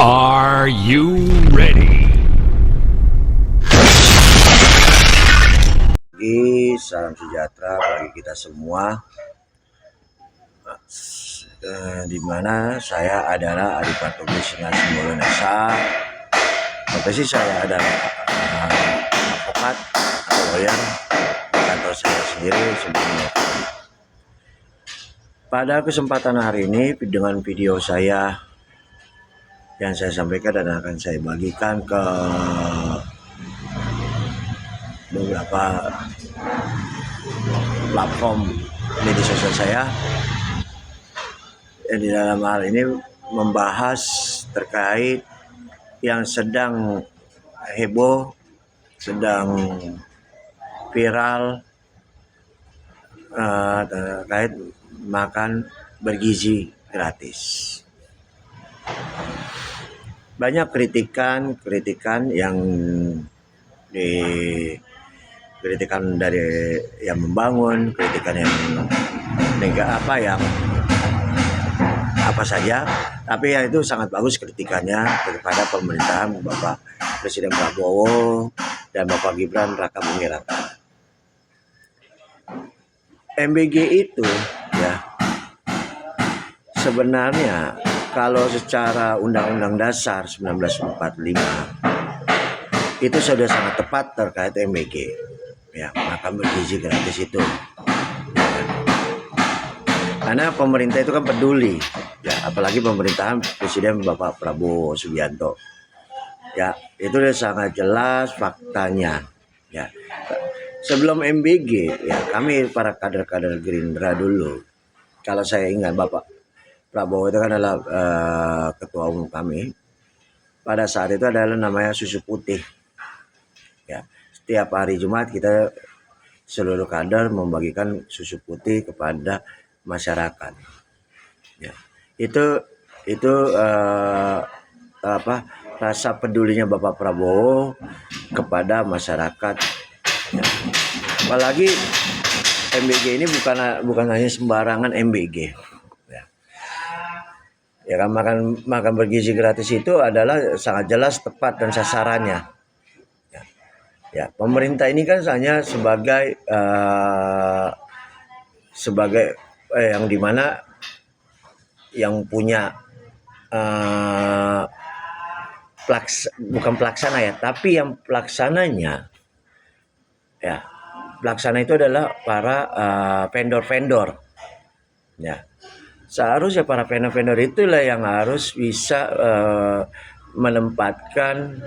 Are you ready? Salam sejahtera bagi kita semua. Di mana saya adalah Adipatogi Singa Simbolonesa. Profesi saya adalah advokat atau lawyer di kantor saya sendiri sebelumnya. Pada kesempatan hari ini dengan video saya yang saya sampaikan dan akan saya bagikan ke beberapa platform media sosial saya. Di dalam hal ini membahas terkait yang sedang heboh, sedang viral terkait makan bergizi gratis. Banyak kritikan yang kritikan dari yang membangun, kritikan yang apa saja, tapi ya itu sangat bagus kritikannya kepada pemerintahan Bapak Presiden Prabowo dan Bapak Gibran Rakabuming Raka. MBG itu ya sebenarnya kalau secara Undang-Undang Dasar 1945 itu sudah sangat tepat terkait MBG ya, makan bergizi gratis itu karena pemerintah itu kan peduli ya, apalagi pemerintahan Presiden Bapak Prabowo Subianto ya, itu udah sangat jelas faktanya ya. Sebelum MBG ya, kami para kader-kader Gerindra dulu, kalau saya ingat Bapak Prabowo itu kan adalah ketua umum kami. Pada saat itu adalah namanya susu putih. Ya, setiap hari Jumat kita seluruh kader membagikan susu putih kepada masyarakat. Ya, itu rasa pedulinya Bapak Prabowo kepada masyarakat. Ya. Apalagi MBG ini bukan hanya sembarangan MBG. Ya kan makan bergizi gratis itu adalah sangat jelas tepat dan sasarannya. Ya, pemerintah ini kan hanya sebagai yang dimana yang punya bukan pelaksana ya, tapi yang pelaksananya ya, pelaksana itu adalah para vendor-vendor ya. Seharusnya para vendor-vendor itulah yang harus bisa menempatkan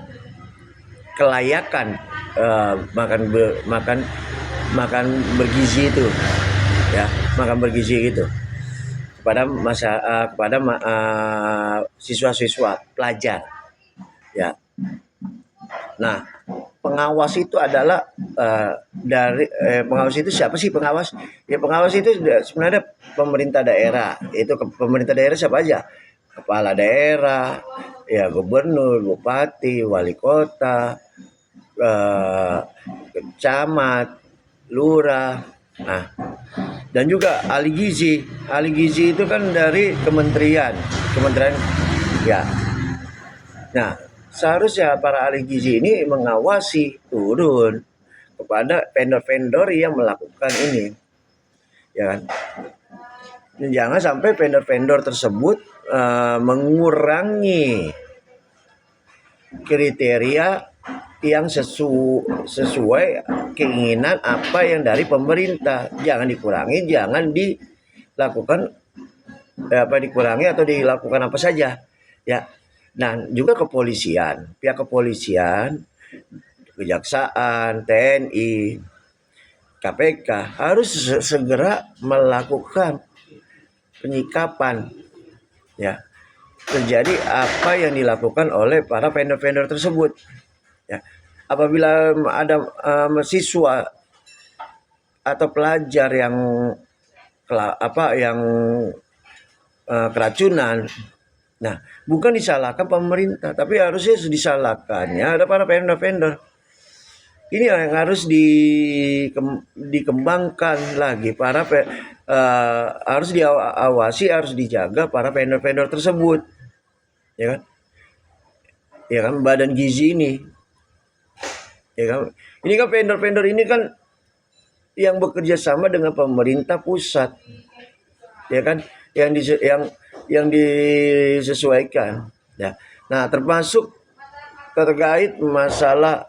kelayakan makan bergizi itu ya, makan bergizi itu kepada siswa-siswa pelajar ya. Nah, pengawas itu adalah pengawas itu siapa sih pengawas? Ya, pengawas itu sebenarnya pemerintah daerah. Itu pemerintah daerah siapa aja? Kepala daerah, ya gubernur, bupati, wali kota, camat, lurah. Nah, dan juga ahli gizi. Ahli gizi itu kan dari kementerian ya. Nah, seharusnya para ahli gizi ini mengawasi turun kepada vendor-vendor yang melakukan ini, ya kan? Jangan sampai vendor-vendor tersebut mengurangi kriteria yang sesuai keinginan apa yang dari pemerintah. Jangan dikurangi, jangan dilakukan dikurangi atau dilakukan apa saja, ya. Dan juga pihak kepolisian, kejaksaan, TNI, KPK harus segera melakukan penyikapan ya, terjadi apa yang dilakukan oleh para vendor-vendor tersebut ya. Apabila ada siswa atau pelajar yang keracunan, nah bukan disalahkan pemerintah, tapi harusnya disalahkannya ada para vendor-vendor. Ini yang harus dikembangkan lagi, harus diawasi, harus dijaga para vendor-vendor tersebut, ya kan? ya kan, badan gizi ini, ya kan. Ini kan vendor-vendor ini kan yang bekerja sama dengan pemerintah pusat, ya kan, yang disesuaikan, ya. Nah, termasuk terkait masalah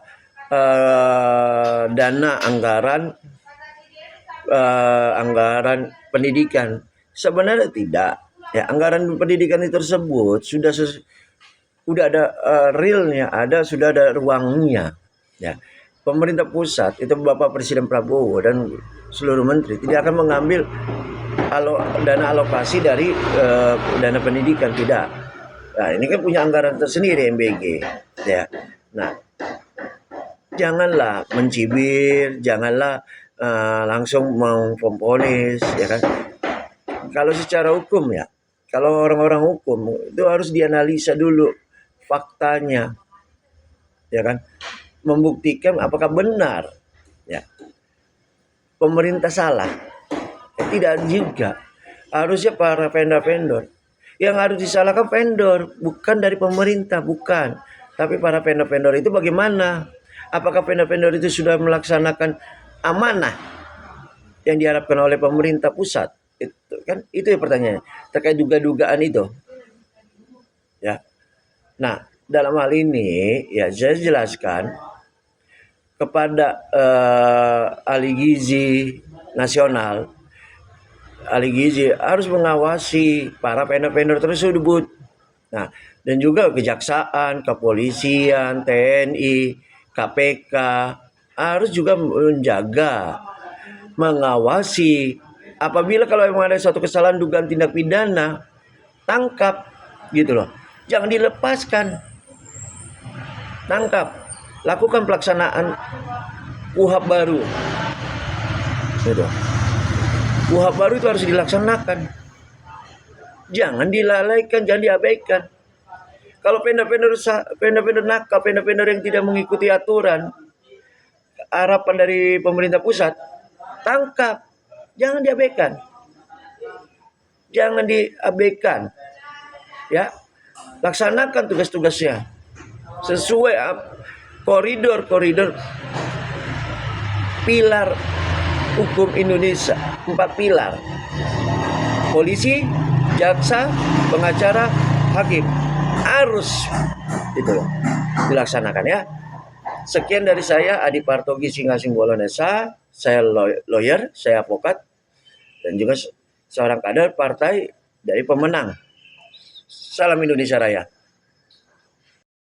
dana anggaran pendidikan. Sebenarnya tidak. Ya, anggaran pendidikan itu tersebut sudah ada realnya, sudah ada ruangnya. Ya. Pemerintah pusat itu Bapak Presiden Prabowo dan seluruh menteri tidak akan mengambil dana alokasi dari dana pendidikan, tidak. Nah, ini kan punya anggaran tersendiri MBG, ya. Nah, janganlah mencibir, janganlah langsung memponis, ya kan. Kalau secara hukum, ya, kalau orang-orang hukum itu harus dianalisa dulu faktanya, ya kan, membuktikan apakah benar, ya, pemerintah salah. Tidak juga, harusnya para vendor-vendor yang harus disalahkan, vendor, bukan dari pemerintah, bukan. Tapi para vendor-vendor itu bagaimana? Apakah vendor-vendor itu sudah melaksanakan amanah yang diharapkan oleh pemerintah pusat? Itu kan, itu ya pertanyaannya, terkait dugaan itu, ya. Nah, dalam hal ini ya saya jelaskan kepada ahli gizi nasional, ahli gizi harus mengawasi para vendor-vendor tersebut. Nah, dan juga kejaksaan, kepolisian, TNI, KPK harus juga menjaga, mengawasi. Apabila kalau memang ada suatu kesalahan dugaan tindak pidana, tangkap, gitu loh. Jangan dilepaskan. Tangkap. Lakukan pelaksanaan KUHP baru. Gitu. KUHP baru itu harus dilaksanakan. Jangan dilalaikan, jangan diabaikan. Kalau vendor-vendor nakal, vendor-vendor yang tidak mengikuti aturan, harapan dari pemerintah pusat, tangkap. Jangan diabaikan. Jangan diabaikan. Ya. Laksanakan tugas-tugasnya sesuai koridor pilar hukum Indonesia, 4 pilar. Polisi, jaksa, pengacara, hakim harus itu dilaksanakan, ya. Sekian dari saya, Adi Partogi Singasing Bolonesa. Saya lawyer, saya advokat, dan juga seorang kader partai dari pemenang. Salam Indonesia Raya.